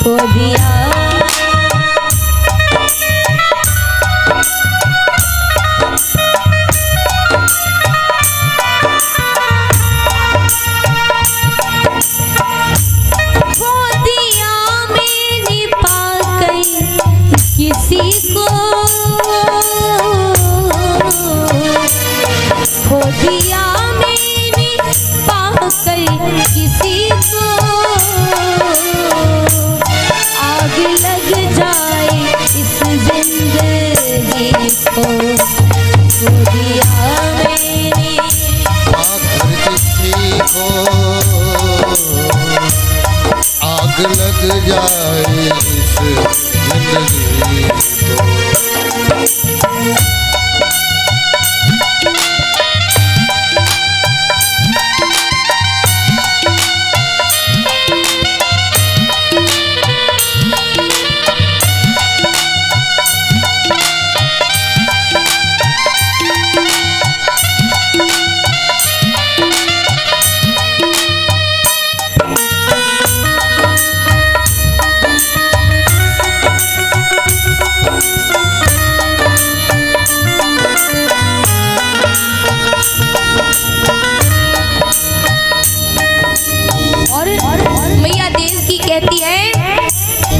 खो दिया। किसी को खो दिया मैंने पाकर, किसी को आग लग जाए इस जिंदगी को। खो दिया मैंने आखिर किसी को आग लग जाए इस जिंदगी को। कहती है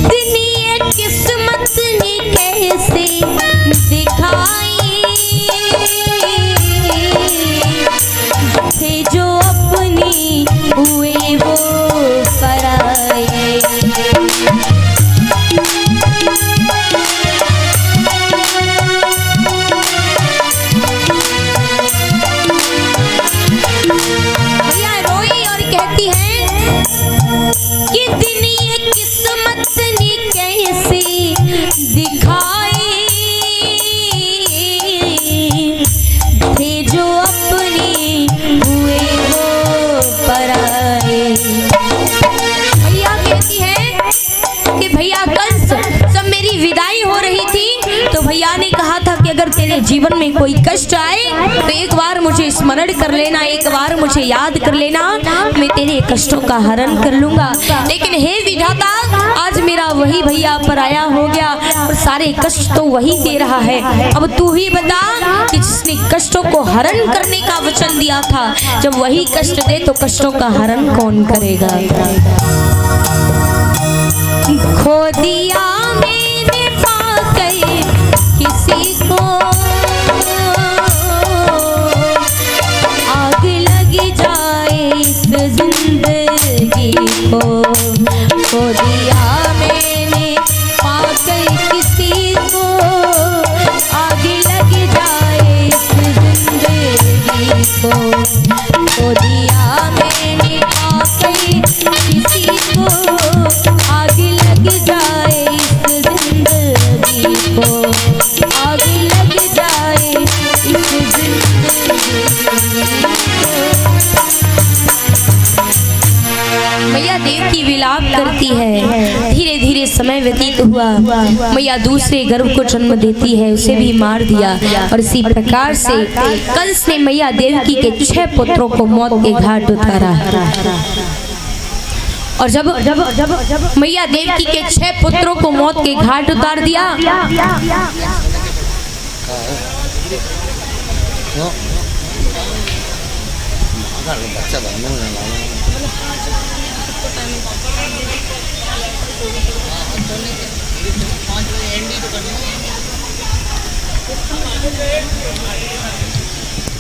दुनिया किस्मत ने कैसे दिखाई, थे जो अपने हुए वो पराए। भैया रोई और कहती है कि दुनिया किस्मत ने कैसे दिखाई, थे जो अपने हुए वो पराए। भैया कहती है कि भैया कंस जब मेरी विदाई हो रही थी तो भैया ने कहा था कि अगर तेरे जीवन में कोई कष्ट आए तो एक बार मुझे स्मरण कर लेना, एक बार मुझे याद कर लेना, मैं तेरे कष्टों का हरण कर लूंगा। लेकिन हे विधाता, आज मेरा वही भैया पराया हो गया और सारे कष्ट तो वही दे रहा है। अब तू ही बता कि जिसने कष्टों को हरण करने का वचन दिया था, जब वही कष्ट दे तो कष्टों का हरण कौन करेगा। खो दिया मैंने पाकर किसी को, आग लग जाए इस जिंदगी को। खो दिया मैंने पाकर किसी को, आग लग जाए इस जिंदगी को। खो दिया मैंने पाकर किसी को, आग लग जाए इस जिंदगी को। आग लग जाए इस जिंदगी को। मैया देव की विलाप करती है। धीरे धीरे समय व्यतीत हुआ, मैया दूसरे गर्भ को जन्म देती है, उसे भी मार दिया। और इसी प्रकार से कंस ने मैया देवकी के 6 पुत्रों को मौत के घाट उतारा। और जब मैया देवकी के 6 पुत्रों को मौत के घाट उतार दिया,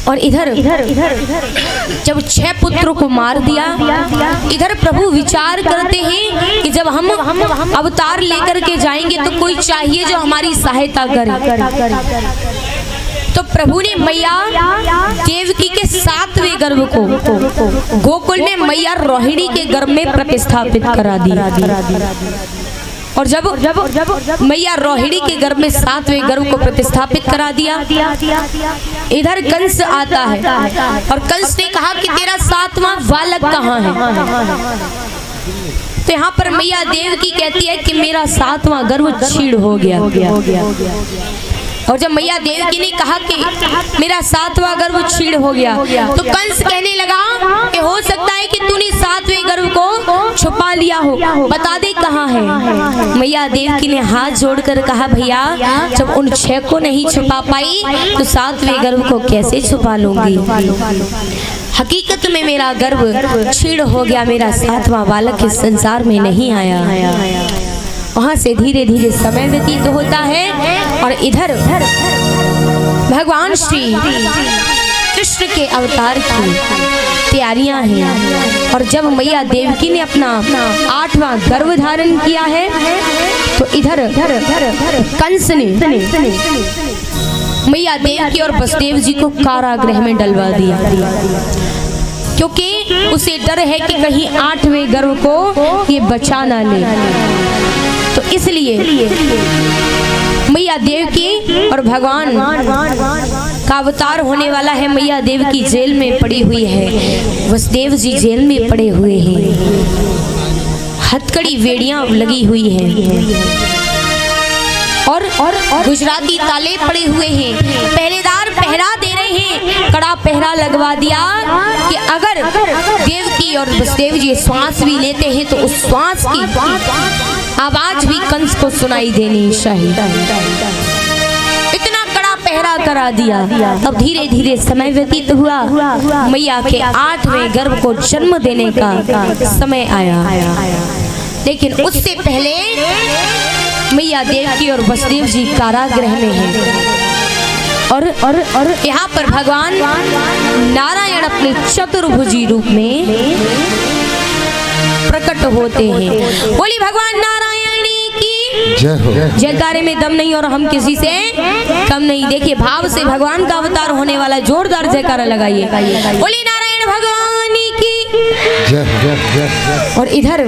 और इधर जब 6 पुत्रों को मार दिया, इधर प्रभु विचार करते हैं कि जब हम अवतार लेकर के जाएंगे तो कोई चाहिए जो हमारी सहायता करे। तो प्रभु ने मैया देवकी के 7वें गर्भ को गोकुल में मैया रोहिणी के गर्भ में प्रतिस्थापित करा दिया। और जब मैया रोहिणी के गर्भ में 7वें गर्भ को प्रतिस्थापित करा दिया, इधर कंस आता है और कंस ने कहा कि तेरा 7वां बालक कहाँ है। तो यहाँ पर मैया देवकी कहती है कि मेरा 7वां गर्भ क्षीण हो गया। और जब मैया देवकी ने कहा कि मेरा 7वां गर्भ छीड़ हो गया, तो कंस कहने लगा कि हो सकता है कि तूने 7वें गर्भ को छुपा लिया हो, बता दे कहाँ है। मैया देवकी ने हाथ जोड़कर कहा भैया जब उन 6 को नहीं छुपा पाई तो 7वें गर्भ को कैसे छुपा लूंगी। हकीकत में मेरा गर्भ छीड़ हो गया, मेरा 7वां बालक इस संसार में नहीं आया। वहां से धीरे धीरे समय व्यतीत होता है और इधर भगवान श्री कृष्ण के अवतार की तैयारियां हैं। और जब मैया देवकी ने अपना 8वां गर्भ धारण किया है तो इधर कंस ने मैया देवकी और वसुदेव जी को कारागृह में डलवा दिया, क्योंकि उसे डर है कि कहीं 8वें गर्भ को ये बचा ना ले। तो इसलिए मैया देवकी और भगवान का अवतार होने वाला है। मैया देवकी जेल में पड़ी हुई है, वसुदेव जी जेल में पड़े हुए हैं, हथकड़ी वेड़ियां लगी हुई हैं और गुजराती ताले पड़े हुए हैं। पहरेदार पहरा दे रहे हैं, कड़ा पहरा लगवा दिया कि अगर देवकी और वसुदेव जी श्वास भी लेते हैं तो उस श्वास की आवाज भी कंस को सुनाई देनी चाहिए। इतना कड़ा पहरा करा दिया। तब धीरे धीरे समय व्यतीत हुआ, मैया के 8वें गर्भ को जन्म देने का समय आया। लेकिन उससे पहले मैया देवकी और वसुदेव जी कारागृह में हैं और यहाँ पर भगवान नारायण अपने चतुर्भुजी रूप में प्रकट होते हैं। बोली भगवान नारायण की जयकारे में दम नहीं और हम किसी से कम नहीं। देखिए भाव से भगवान का अवतार होने वाला जोरदार जयकारा लगाइए। बोली नारायण भगवान की। और इधर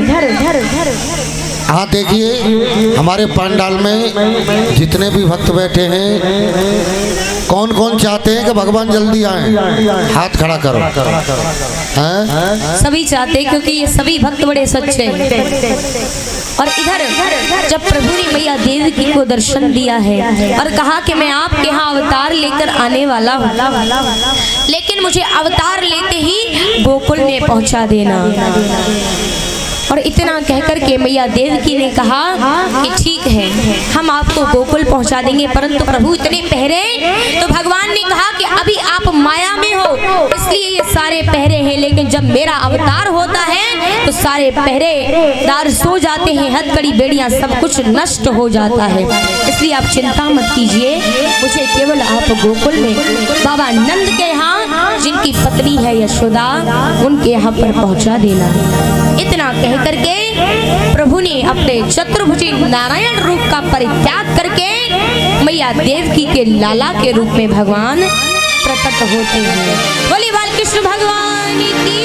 हाँ देखिए हमारे पंडाल में जितने भी भक्त बैठे हैं कौन कौन चाहते हैं कि भगवान जल्दी आए, हाथ खड़ा करो। सभी चाहते हैं क्योंकि ये सभी भक्त बड़े सच्चे हैं। और इधर जब प्रभु ने मैया देवकी को दर्शन दिया है और कहा कि मैं आपके यहाँ अवतार लेकर आने वाला हूँ, लेकिन मुझे अवतार लेते ही गोकुल में पहुँचा देना। और इतना कहकर के मैया देवकी ने कहा कि ठीक है हम आपको गोकुल पहुंचा देंगे, परंतु प्रभु इतने पहरे। तो भगवान ने कहा कि अभी आप माया में हो इसलिए ये सारे पहरे हैं, लेकिन जब मेरा अवतार होता है तो सारे पहरेदार सो जाते हैं, हथकड़ी बेड़ियां सब कुछ नष्ट हो जाता है। इसलिए आप चिंता मत कीजिए, मुझे केवल आप गोकुल में बाबा नंद के यहाँ जिनकी पत्नी है यशोदा उनके यहाँ पर पहुंचा देना। इतना कह करके प्रभु ने अपने चतुर्भुजी नारायण रूप का परित्याग करके मैया देवकी के लाला के रूप में भगवान प्रकट होते हैं। बोली बालकृष्ण भगवान की।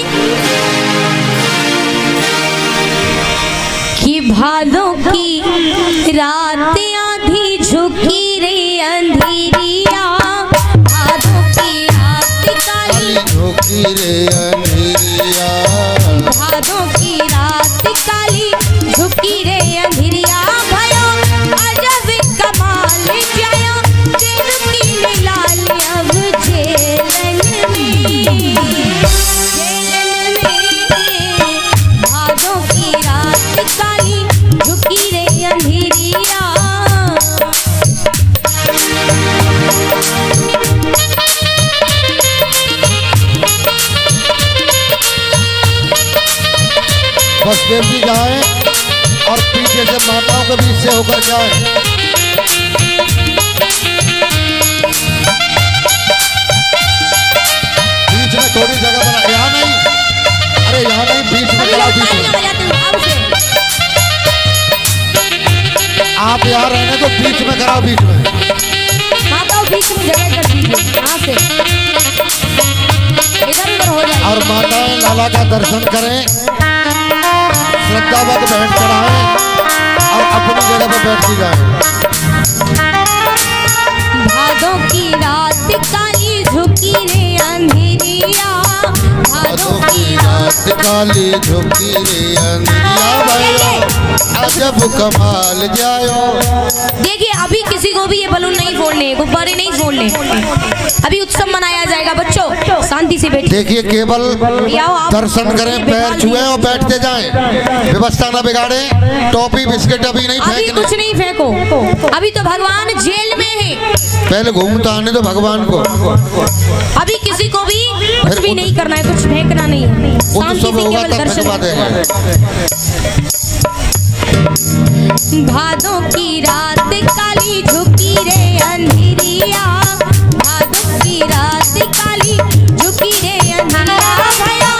भादों की रात आधी झुकी रे अंधेरिया, भादों की रात काली झुकी रे अंधेरिया, भादों की रात काली झुकी रे अंधेरिया, भयो अजब कमाल जायो देवकी ने लाल अब जेलन में, भादों की रात काली झुकी रे अंधेरिया। वसुदेव जी जाए और पीछे से माताओं के बीच से होकर जाए। बीच में थोड़ी जगह बना, यहाँ नहीं, अरे यहाँ नहीं, बीच में कराओ, बीच में। आप यहाँ रहने तो बीच में कराओ, बीच में माताओं बीच में जगह कर दीजिए, यहाँ से इधर उधर हो जाए। और माताएं लाला का दर्शन करें, श्रद्धावत बैठ चढ़ाएं और अपनी जगह पर बैठ जाए। भादों की रात काली झुकी रे अंधेरिया, भादों की रात काली झुकी रे अंधिया भयो अजब कमाल जायो। देखिए अभी किसी को भी ये बलून नहीं फोड़ने, गुब्बारे नहीं फोड़ने, अभी उत्सव मनाया जाएगा। बच्चों शांति से बैठिए। देखिए केवल दर्शन करें, पैर छुए और बैठते जाएं, व्यवस्था ना बिगाड़े। टॉफी बिस्किट अभी नहीं अभी फेंकने, कुछ नहीं फेंको, अभी तो भगवान जेल में है। पहले घूमता आने दो भगवान को। अभी किसी को भी कुछ भी नहीं करना है, कुछ फेंकना नहीं है, शांति से केवल दर्शन। भादों की रात काली झुकी रे अंधिरिया, भादों की रात काली झुकी रे अंधिरिया भयो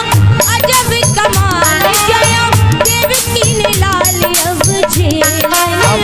अजब कमाल जायो देवकी ने लाल अब जेलन में।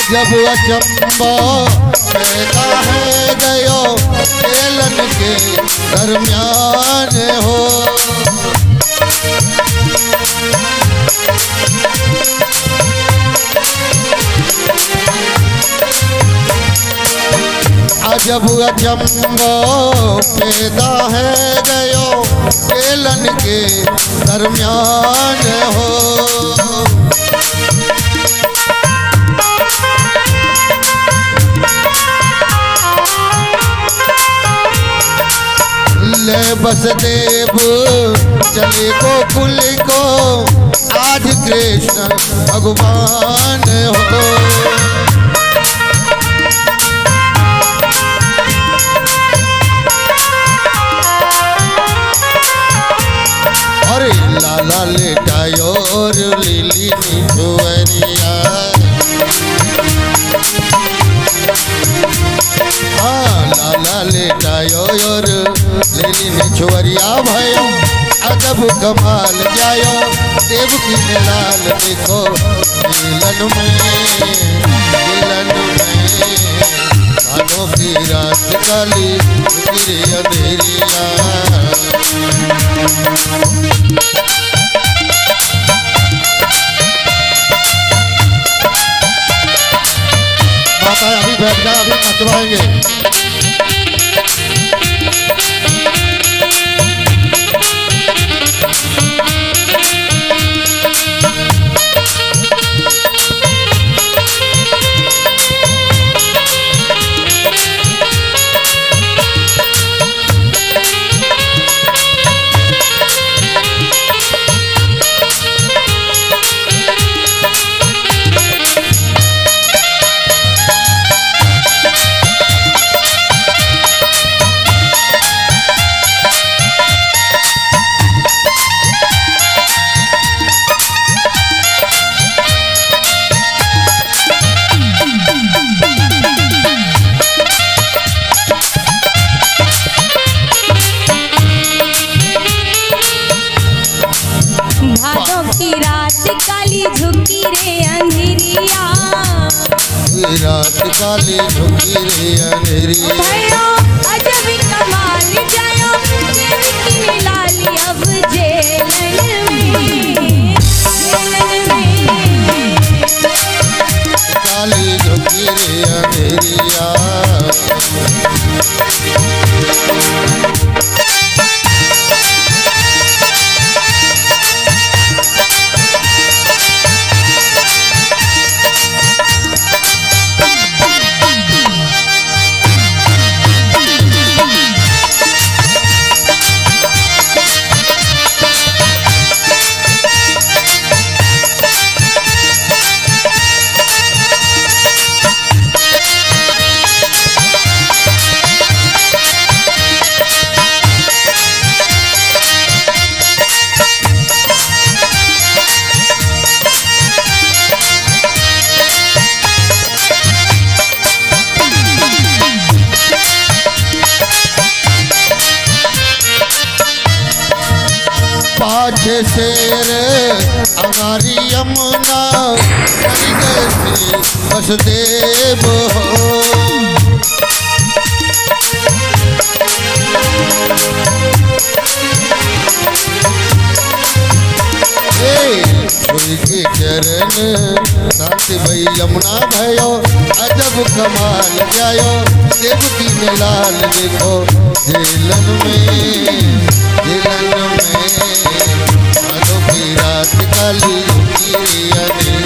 जब अचंबा पैदा है गयो केलन के दरमियान हो। अजब अचंबा पैदा है गयो केलन के दरमियान हो। ले बस देव चले गोकुल को आज कृष्ण भगवान हो। अरे लाला लेटायो और लिली निछुअरिया, लाला लेटायो और लिली निछुअरिया भयो अजब कमाल जायो देवकी ने लाल देखो दिलन में भादों की रात काली गिरे अंधेरिया। माता अभी बैठ जा, अभी नचवाएंगे। झुकी रे अंधेरिया, रात काली झुकी रे अंधेरिया भयो अजब कमाल जायो देवकी ने लाली अब जेलन में, काली झुकी रे अंधेरिया। हमारी यमुना वसुदेव हो। के चरण शांति भई यमुना भयो अजब कमाल जायो देवकी ने लाल देखो जेलन में माधो की रात काली की अनिया।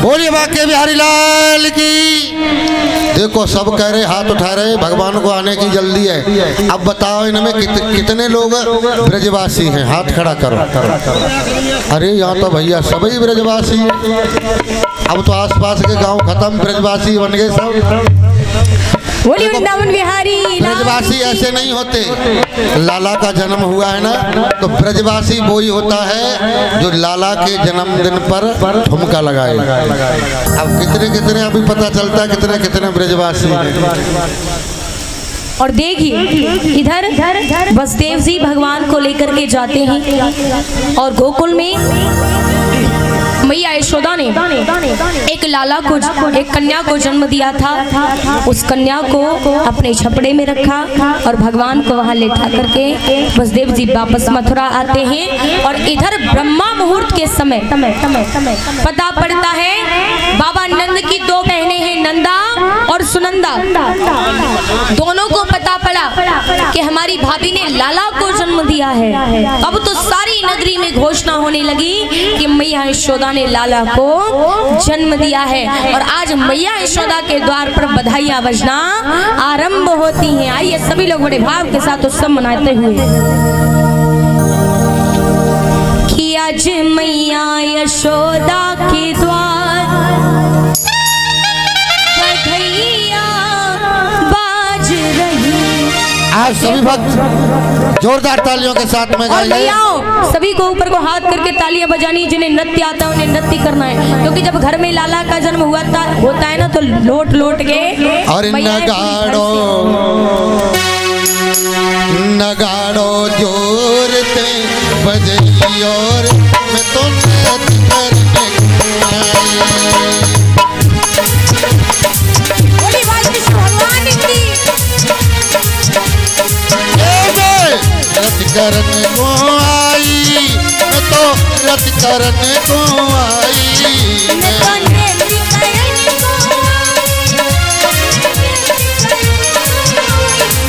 बोलिए बाके बिहारी लाल की। देखो सब कह रहे हाथ उठा रहे भगवान को आने की जल्दी है। अब बताओ इनमें कितने लोग ब्रजवासी हैं, हाथ खड़ा करो। अरे यहाँ तो भैया सभी ब्रजवासी। अब तो आसपास के गांव खत्म, ब्रजवासी बन गए सब। बोलिए वृंदावन बिहारी ब्रजवासी ऐसे नहीं होते। लाला का जन्म हुआ है ना, तो ब्रजवासी वही होता है जो लाला के जन्मदिन पर ठुमका लगाए। अब कितने कितने अभी पता चलता है कितने कितने ब्रजवासी हैं। और देखिए इधर वसुदेव जी भगवान को लेकर के जाते हैं और गोकुल में मैया यशोदा ने एक लाला को, एक कन्या को जन्म दिया था। उस कन्या को अपने छपड़े में रखा और भगवान को वहां लेटा करके वसुदेव जी वापस मथुरा आते हैं। और इधर ब्रह्मा मुहूर्त के समय पता पड़ता है बाबा नंद की दो बहनें हैं, नंदा और सुनंदा। दोनों को पता पड़ा कि हमारी भाभी ने लाला को जन्म दिया है। अब तो सारी नगरी में घोषणा होने लगी कि मैया यशोदा ने लाला को जन्म दिया है। और आज मैया यशोदा के द्वार पर बधाइयां बजना आरंभ होती हैं। आइए सभी लोग बड़े भाव के साथ उत्सव मनाते हुए कि आज मैया यशोदा के द्वार बधाइयां बाज रही। आज सभी भक्त जोरदार तालियों के साथ में और भैयाओं सभी को ऊपर को हाथ करके तालियां बजानी। जिन्हें नृत्य आता है उन्हें नृत्य करना है, क्योंकि जब घर में लाला का जन्म होता है ना तो लोट लोट के और नगाड़ो जोरते बजई और मैं तो नृत्य करने करने को आई, मैं तो रत करने को आई।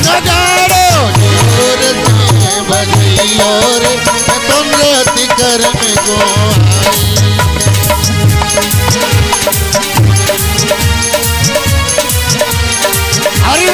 नगाड़ो जोर से बजई और मैं तो रत करने को आई। अरे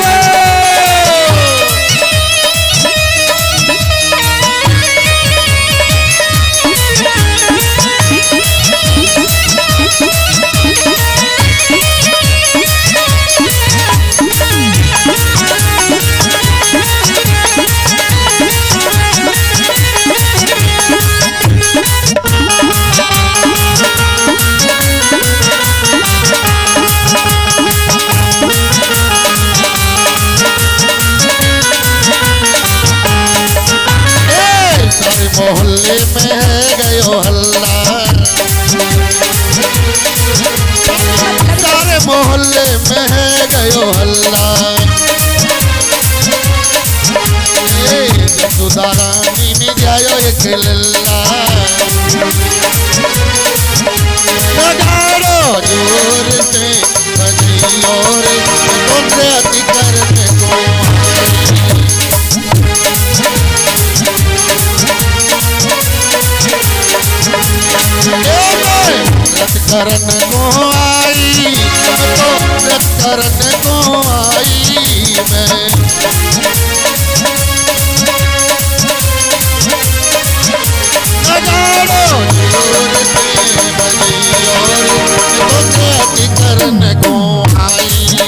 के लल्ला नगाड़ो जोर से बजियो रे तुमसे अति करने को रत करन को आई तो रत करन को आई मैं नगाड़ो जोर से बजियो रे तुमसे अति करन को आई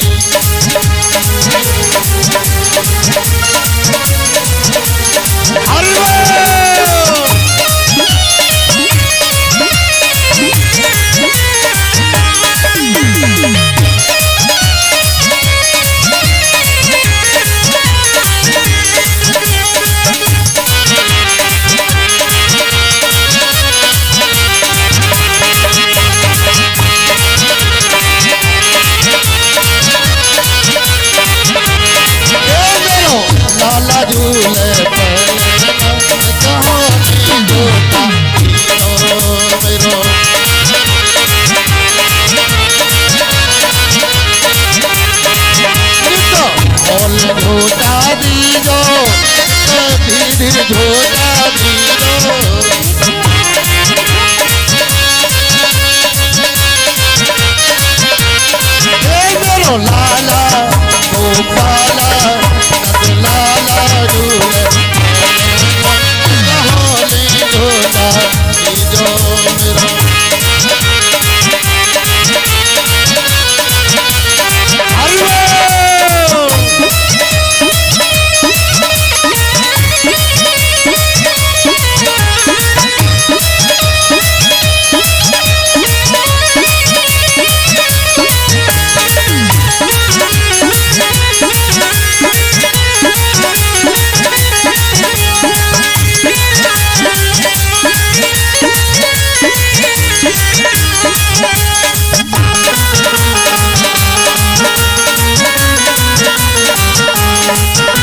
लाला झूले कहानी जोता मेरो बोल झूठा दीजो धीरे धीरे झूठा दीजो मेरो लाला गोपाला लाला झूले कहानी जोता दीजो मेरो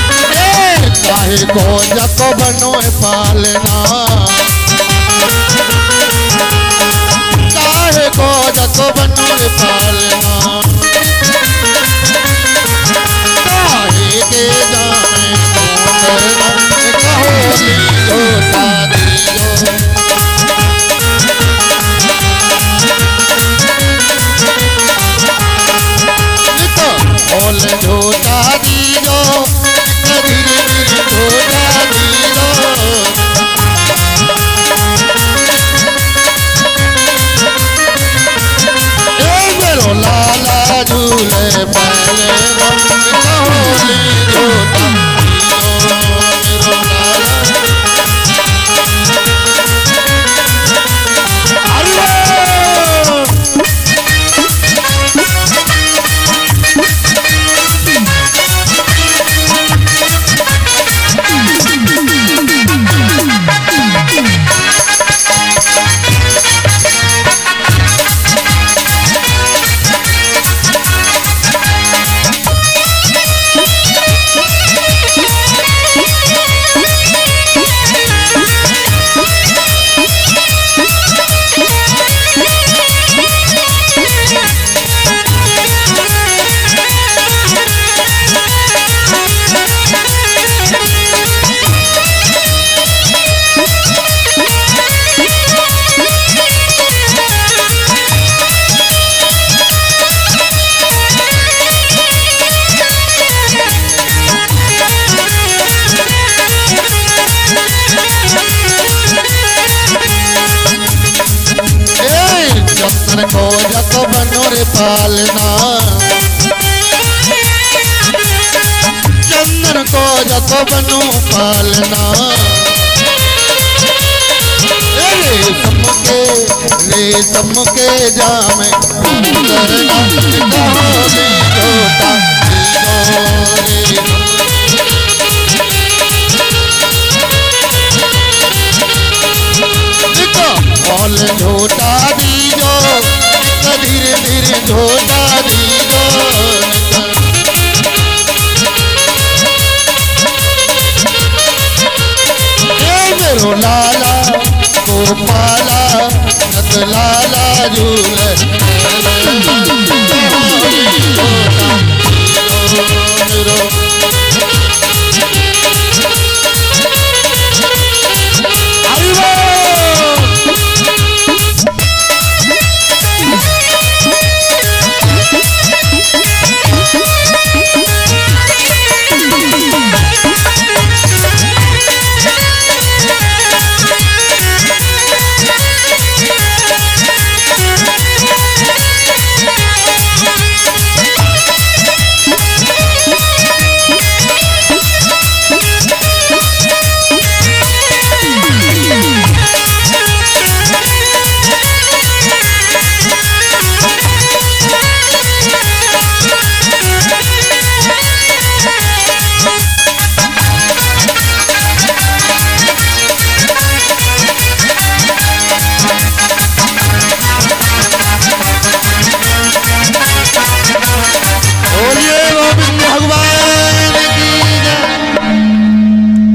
काहे को जत बनो पालना काहे को जत बनो पालना काहे के जाने करना कहोली झूठा दियो बोल झूठा दियो धीरे धीरे झूठा दियो मेरो लाला झूले पाले कहोली झूठा दियो मेरो लाला चंदन को जत बनो रे पालना चंदन को जत बनो पालना रेशम के जामे करना कहोली झूठा बोल झूठा दीजो धीरे धीरे झूठा दीजो मेरो लाला गोपाला नत लाला झूले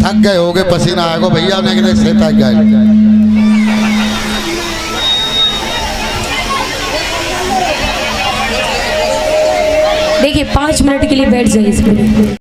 थक गए होगे, पसीना आएगा भैया ने कि से थक गए। देखिए 5 मिनट के लिए बैठ जाइए इसमें।